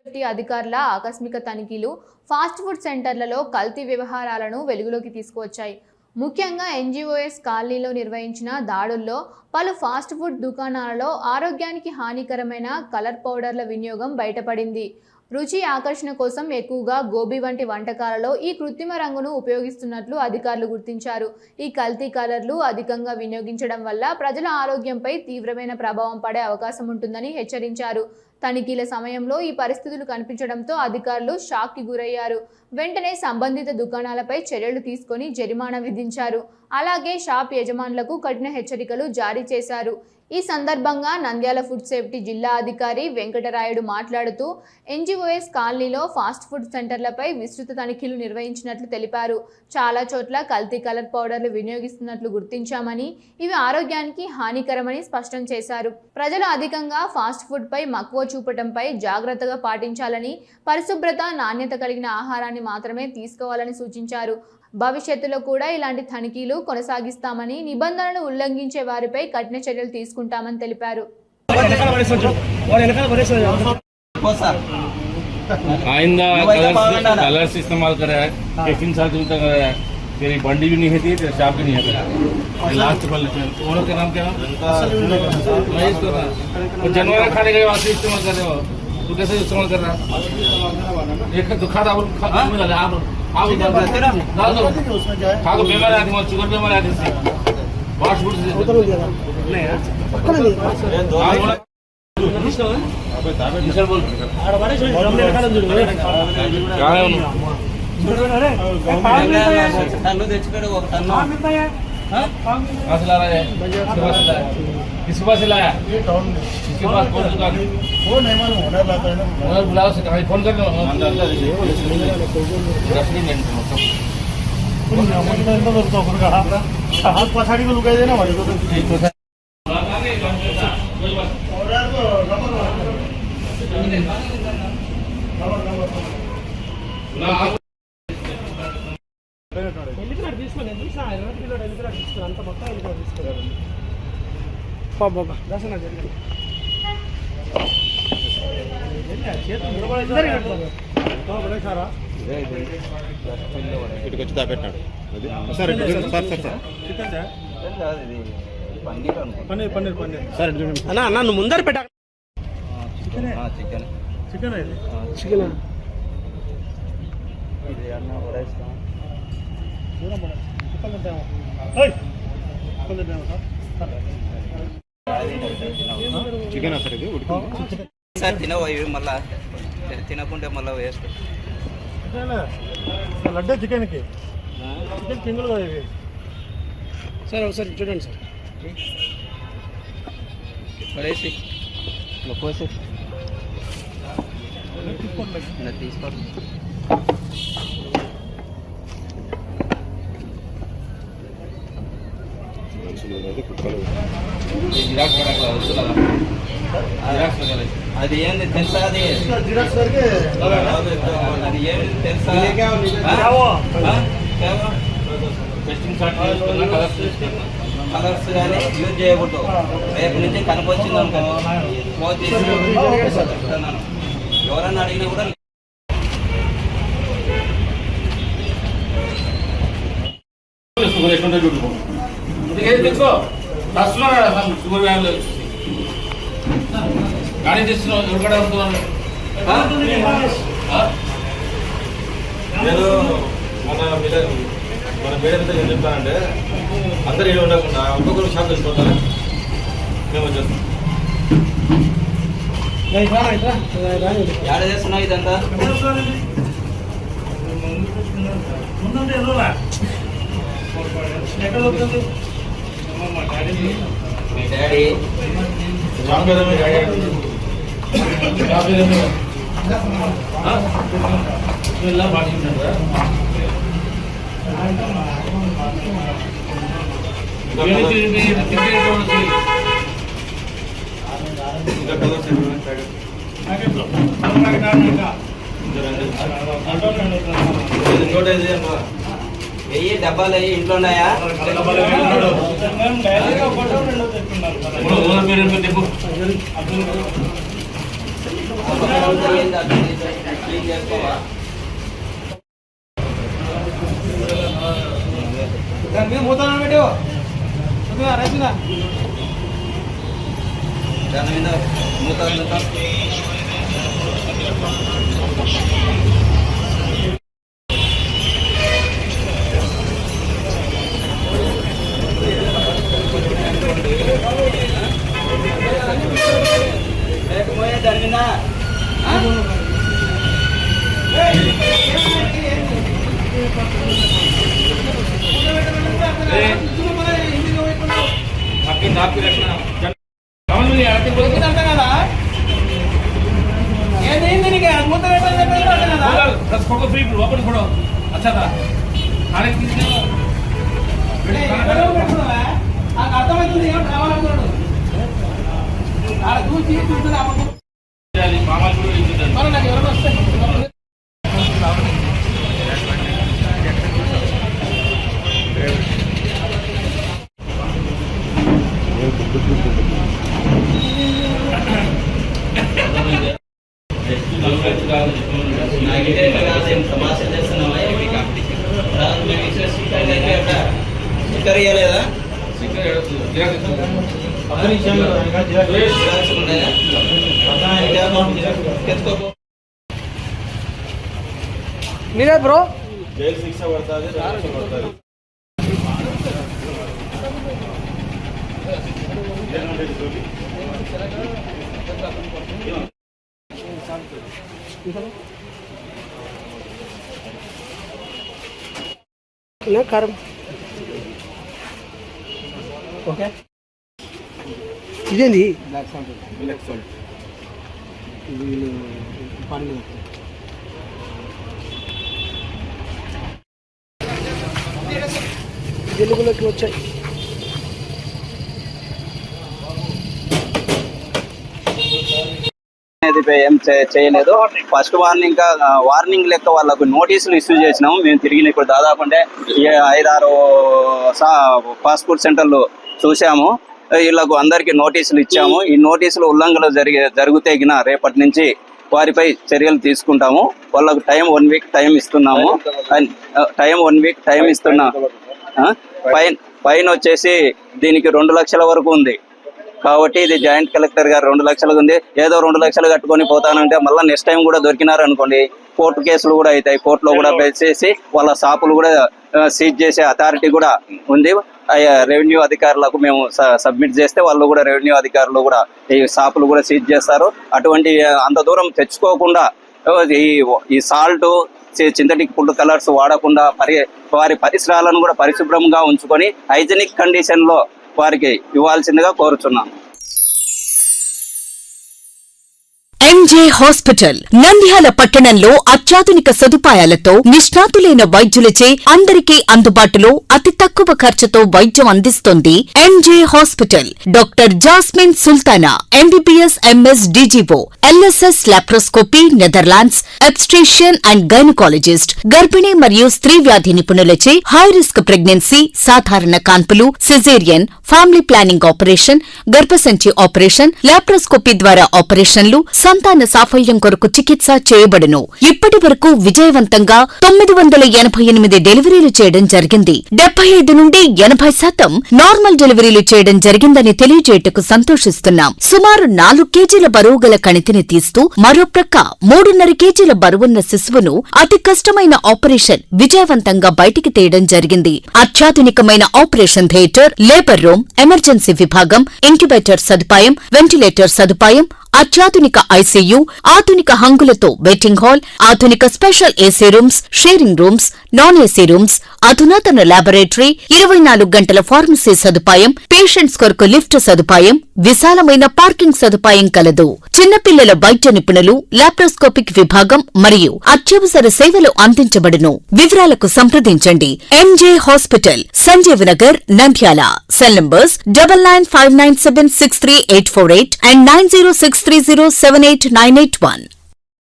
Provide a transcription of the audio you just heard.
అధికారుల ఆకస్మిక తనిఖీలు ఫాస్ట్ ఫుడ్ సెంటర్లలో కల్తీ వ్యవహారాలను వెలుగులోకి తీసుకువచ్చాయి. ముఖ్యంగా ఎన్జీఓఎస్ కాలనీలో నిర్వహించిన దాడుల్లో పలు ఫాస్ట్ ఫుడ్ దుకాణాలలో ఆరోగ్యానికి హానికరమైన కలర్ పౌడర్ల వినియోగం బయటపడింది. రుచి ఆకర్షణ కోసం ఎక్కువగా గోబీ వంటి వంటకాలలో ఈ కృత్రిమ రంగును ఉపయోగిస్తున్నట్లు అధికారులు గుర్తించారు. ఈ కల్తీ కలర్లు అధికంగా వినియోగించడం వల్ల ప్రజల ఆరోగ్యంపై తీవ్రమైన ప్రభావం పడే అవకాశం ఉంటుందని హెచ్చరించారు. తనిఖీల సమయంలో ఈ పరిస్థితులు కనిపించడంతో అధికారులు షాక్కి గురయ్యారు. వెంటనే సంబంధిత దుకాణాలపై చర్యలు తీసుకొని జరిమానా విధించారు. అలాగే షాప్ యజమానులకు కఠిన హెచ్చరికలు జారీ చేశారు. ఈ సందర్భంగా నంద్యాల ఫుడ్ సేఫ్టీ జిల్లా అధికారి వెంకటరాయుడు మాట్లాడుతూ ఎన్జీఓఎస్ కాలనీలో ఫాస్ట్ ఫుడ్ సెంటర్లపై విస్తృత తనిఖీలు నిర్వహించినట్లు తెలిపారు. చాలా చోట్ల కల్తీ కలర్ పౌడర్లు వినియోగిస్తున్నట్లు గుర్తించామని, ఇవి ఆరోగ్యానికి హానికరమని స్పష్టం చేశారు. ప్రజలు అధికంగా ఫాస్ట్ ఫుడ్ పై మక్కువ చూపటంపై జాగ్రత్తగా పాటించాలని, పరిశుభ్రత, నాణ్యత కలిగిన ఆహారాన్ని మాత్రమే తీసుకోవాలని సూచించారు. భవిష్యత్తులో కూడా ఇలాంటి తనిఖీలు కొనసాగిస్తామని, నిబంధనలను ఉల్లంఘించే వారిపై కఠిన చర్యలు తీసుకుంటామని తెలిపారు. आइंदा कलर्स इस्तेमाल करा है, टिफिन साथ में करा है, तेरी बंडी भी नहीं है, तेरे शॉप भी नहीं है। लास्ट पल ओनर का नाम क्या है? महेश कर रहा है। जानवर खाने के वास्ते इस्तेमाल कर रहे हो, तू कैसे इस्तेमाल कर रहा है? एक दुखा था आप खा को बीमार आदमी, शुगर बीमार आदमी से फास्ट फूड से किसके पास लाया? किसके पास कौन दुकान? फोन है मालूम ओनर बुलाओ से कहीं फोन कर लो। 10 मिनट हाथ पछाड़ी को लुकाई देना हमारे को तो ठीक तो ఇటుకొచ్చి దాపెట్టాడు sir sir sir sir paneer paneer paneer sir అన్న అన్న నువ్వు ముందర పెట్టా చికెన్ చికెన్ చికెన్ ఇది చికెన్ ఇది అన్న వడేస్తా దూరం పడ చికెన్ ఉంటాయా ఓయ్ చికెన్ ఉంటాయా సార్ చికెన్ సార్ ఇది ఉడికింది సార్ తినవా ఇవి మళ్ళా తినకుంటే మళ్ళీ వేస్ట్ లడ్డే చికెన్కి చికెన్ కింగులు కదా ఇవి సార్ ఒకసారి చూడండి సార్ పడేసి పోసి తీసుకోండి అది ఏంది తెలుసా? అది ఏంది తెలుసా? కలర్స్ కానీ యూజ్ చేయకూడదు. రేపు నుంచి కనిపొచ్చింది అనుకో ఎవరన్నా అడిగినా కూడా గాడి చేస్తున్నావు ఎవరు అనుకున్నాను. నేను మన మేడంతో ఏం చెప్తానంటే అందరూ ఏమి ఉండకుండా ఒక్కొక్కరు షాప్ తెచ్చుకుంటారు. మేము వచ్చేస్తాం. ఏడ చేస్తున్నావు ఇదంతా? మీ డాడీ ఇలా పాటించారా? వెయ్యి డబ్బాలు అయ్యి ఇంట్లో ఉన్నాయా? आपकी रखना समझ में नहीं आ रहा दस फोटो फ्री वापस फोटो अच्छा था खाने మీరే బ్రో జైలు శిక్ష పడుతుంది కారం ఓకే ఇదేంది బ్లాక్ సాల్ట్ పానీ తెలుగులోకి వచ్చాయి ఏం చేయలేదు. ఫస్ట్ వార్నింగ్ లెక్క వాళ్ళకు నోటీసులు ఇష్యూ చేసినాము. మేము తిరిగి ఇప్పుడు దాదాపు అంటే 5-6 పాస్పోర్ట్ సెంటర్లు చూసాము. వీళ్ళకు అందరికీ నోటీసులు ఇచ్చాము. ఈ నోటీసులు ఉల్లంఘనలు జరిగితే రేపటి నుంచి వారిపై చర్యలు తీసుకుంటాము. వాళ్ళకు 1 వీక్ టైం ఇస్తున్నాము. 1 వీక్ టైం ఇస్తున్నా. ఫైన్ వచ్చేసి దీనికి 2 లక్షల వరకు ఉంది. కాబట్టి ఇది జాయింట్ కలెక్టర్ గారు 2 లక్షలు ఉంది. ఏదో 2 లక్షలు కట్టుకొని పోతానంటే మళ్ళీ నెక్స్ట్ టైం కూడా దొరికినారు అనుకోండి, కోర్టు కేసులు కూడా అవుతాయి. కోర్టులో కూడా వేసేసి వాళ్ళ షాపులు కూడా సీజ్ చేసే అథారిటీ కూడా ఉంది. రెవెన్యూ అధికారులకు మేము సబ్మిట్ చేస్తే వాళ్ళు కూడా రెవెన్యూ అధికారులు కూడా ఈ షాపులు కూడా సీజ్ చేస్తారు. అటువంటి అంత దూరం తెచ్చుకోకుండా ఈ సాల్ట్ సింథటిక్ ఫుడ్ కలర్స్ వాడకుండా వారి పరిసరాలను కూడా పరిశుభ్రంగా ఉంచుకొని హైజెనిక్ కండిషన్ లో వారికి ఇవ్వాల్సిందిగా కోరుచున్నాం. ఎంజే హాస్పిటల్ నంద్యాల పట్టణంలో అత్యాధునిక సదుపాయాలతో నిష్ణాతులైన వైద్యులచే అందరికీ అందుబాటులో అతి తక్కువ ఖర్చుతో వైద్యం అందిస్తోంది MJ hospital. Doctor Jasmine Sultana MBBS MS DGO, LSS laparoscopy, Netherlands, obstetrician and gynaecologist, గర్భిణీ మరియు స్త్రీ వ్యాధి నిపుణులచే హై రిస్క్ ప్రెగ్నెన్సీ, సాధారణ కాన్పులు, సిజేరియన్, ఫ్యామిలీ ప్లానింగ్ ఆపరేషన్, గర్భసంచి ఆపరేషన్, లాప్రోస్కోపీ ద్వారా ఆపరేషన్లు, సంతాన సాఫల్యం కొరకు చికిత్స చేయబడును. ఇప్పటి వరకు విజయవంతంగా 988 డెలివరీలు చేయడం జరిగింది. 75 నుండి 80% నార్మల్ డెలివరీలు చేయడం జరిగిందని తెలియజేయటకు సంతోషిస్తున్నాం. సుమారు 4 కేజీల బరువు గల కణితిని తీస్తూ మరో ప్రక్క 3.5 కేజీల బరువున్న శిశువును అతి కష్టమైన ఆపరేషన్ విజయవంతంగా బయటికి తీయడం జరిగింది. అత్యాధునికమైన operation theatre, labour room, emergency విభాగం, ఇంక్యుబేటర్ సదుపాయం, వెంటిలేటర్ సదుపాయం, అత్యాధునిక ఐసీయూ, ఆధునిక హంగులతో వెయిటింగ్ హాల్, ఆధునిక special AC rooms, sharing rooms, non AC rooms, అధునాతన లాబొరేటరీ, 24 గంటల ఫార్మసీ సదుపాయం, పేషెంట్స్ కొరకు లిఫ్ట్ సదుపాయం, విశాలమైన పార్కింగ్ సదుపాయం కలదు. చిన్నపిల్లల వైద్య నిపుణులు, లాప్రోస్కోపిక్ విభాగం మరియు అత్యవసర సేవలు అందించబడును. వివరాలకు సంప్రదించండి. MJ hospital, Sanjeev Nagar, Nandyal. Cell numbers 9959763848 and 9063078981.